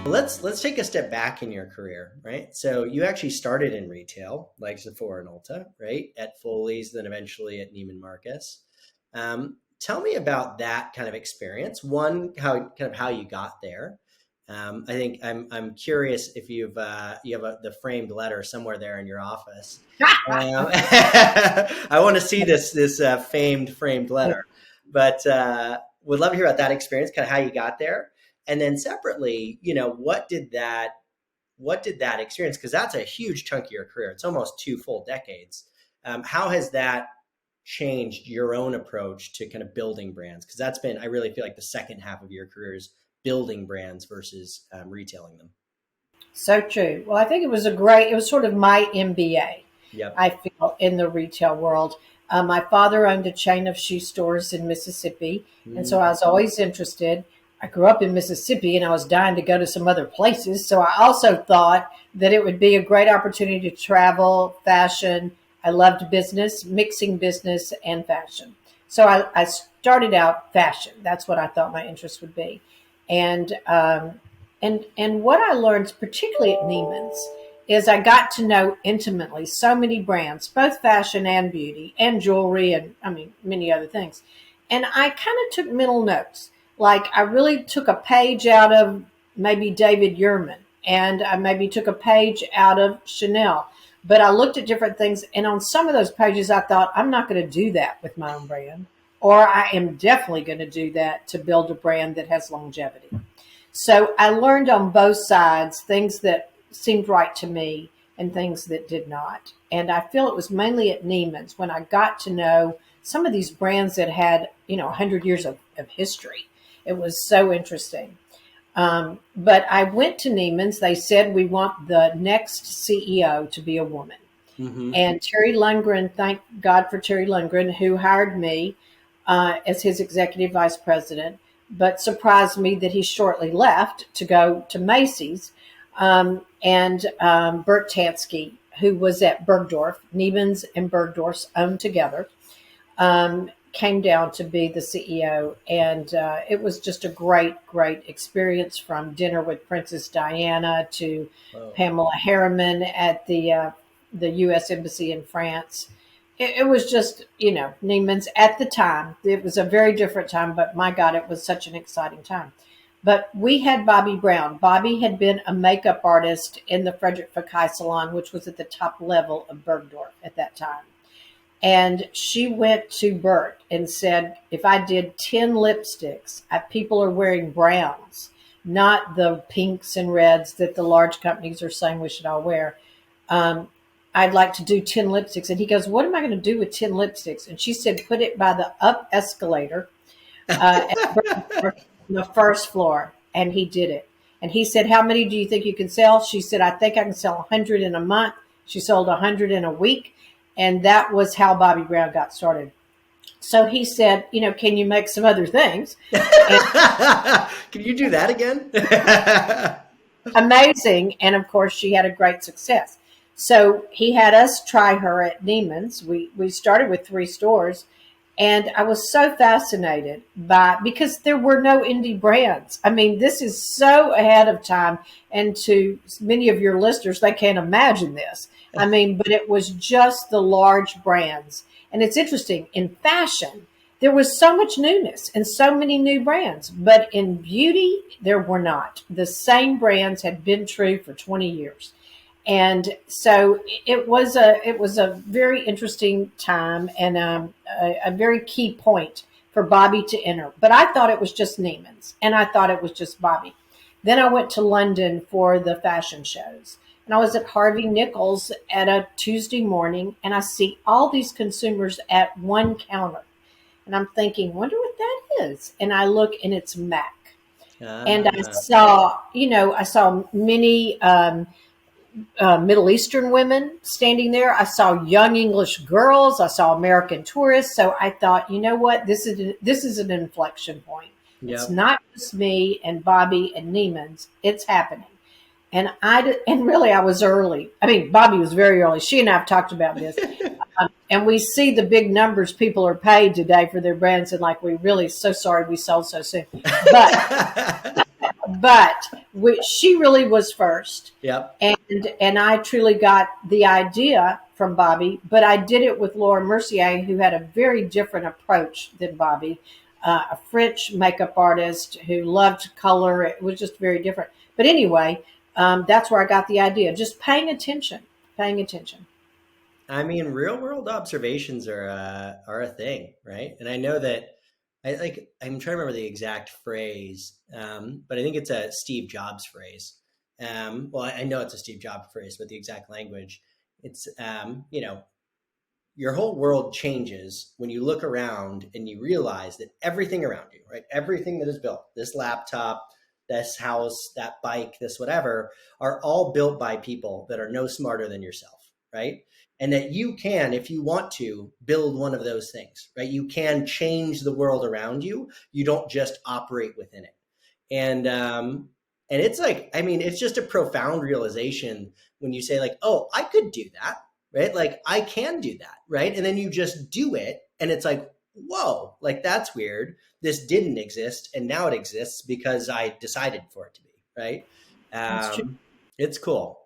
Let's take a step back in your career, right? So you actually started in retail, like Sephora and Ulta, right? At Foley's, then eventually at Neiman Marcus. Tell me about that kind of experience. One, how you got there. I think I'm curious if you have the framed letter somewhere there in your office. I want to see this famed framed letter, but would love to hear about that experience, kind of how you got there. And then separately, what did that experience? Because that's a huge chunk of your career. It's almost 2 full decades. How has that changed your own approach to kind of building brands? Because that's been, I really feel like the second half of your career is building brands versus retailing them. So true. Well, I think it was sort of my MBA, Yep. I feel, in the retail world. My father owned a chain of shoe stores in Mississippi, and so I was always interested. I grew up in Mississippi and I was dying to go to some other places. So I also thought that it would be a great opportunity to travel, fashion. I loved business, mixing business and fashion. So I started out fashion. That's what I thought my interest would be. And what I learned, particularly at Neiman's, is I got to know intimately so many brands, both fashion and beauty and jewelry and many other things. And I kind of took mental notes. Like I really took a page out of maybe David Yurman, and I maybe took a page out of Chanel. But I looked at different things, and on some of those pages, I thought, I'm not going to do that with my own brand, or I am definitely going to do that to build a brand that has longevity. So I learned on both sides things that seemed right to me and things that did not. And I feel it was mainly at Neiman's when I got to know some of these brands that had, 100 years of history. It was so interesting. But I went to Neiman's. They said, we want the next CEO to be a woman. Mm-hmm. And Terry Lundgren, thank God for Terry Lundgren, who hired me as his executive vice president, but surprised me that he shortly left to go to Macy's. And Bert Tansky, who was at Bergdorf, Neiman's and Bergdorf's owned together, came down to be the CEO. And it was just a great, great experience, from dinner with Princess Diana to Pamela Harriman at the U.S. Embassy in France. It was just, Neiman's at the time. It was a very different time, but my God, it was such an exciting time. But we had Bobbi Brown. Bobbi had been a makeup artist in the Frederick Fekkai salon, which was at the top level of Bergdorf at that time. And she went to Bert and said, if I did 10 lipsticks, people are wearing browns, not the pinks and reds that the large companies are saying we should all wear. I'd like to do 10 lipsticks. And he goes, what am I going to do with 10 lipsticks? And she said, put it by the up escalator at the first floor. And he did it. And he said, how many do you think you can sell? She said, I think I can sell 100 in a month. She sold 100 in a week. And that was how Bobbi Brown got started. So he said, can you make some other things? Can you do that again? Amazing. And of course, she had a great success. So he had us try her at Neiman's. We started with 3 stores. And I was so fascinated because there were no indie brands. This is so ahead of time. And to many of your listeners, they can't imagine this. But it was just the large brands. And it's interesting, in fashion, there was so much newness and so many new brands. But in beauty, there were not. The same brands had been true for 20 years. And so it was a very interesting time and a very key point for Bobbi to enter. But I thought it was just Neiman's, and I thought it was just Bobbi. Then I went to London for the fashion shows. And I was at Harvey Nichols at a Tuesday morning, and I see all these consumers at one counter. And I'm thinking, wonder what that is. And I look, and it's MAC. And I saw many Middle Eastern women standing there. I saw young English girls. I saw American tourists. So I thought, you know what? This is an inflection point. Yep. It's not just me and Bobbi and Neiman's. It's happening. And really, I was early. Bobbi was very early. She and I have talked about this. And we see the big numbers people are paid today for their brands. And we're really so sorry we sold so soon. But but she really was first. Yep. And I truly got the idea from Bobbi, but I did it with Laura Mercier, who had a very different approach than Bobbi, a French makeup artist who loved color. It was just very different. But anyway, that's where I got the idea. Just paying attention. I mean, real world observations are a thing, right? And I know that I'm trying to remember the exact phrase, but I think it's a Steve Jobs phrase. Well, I know it's a Steve Jobs phrase, but the exact language, it's your whole world changes when you look around and you realize that everything around you, right? Everything that is built, this laptop, this house, that bike, this whatever, are all built by people that are no smarter than yourself, right? And that you can, if you want to, build one of those things, right? You can change the world around you. You don't just operate within it. And it's like, I mean, it's just a profound realization when you say like, oh, I could do that, right? Like I can do that, right? And then you just do it, and it's like, whoa, like that's weird. This didn't exist, and now it exists because I decided for it to be, right? That's true. um, it's cool.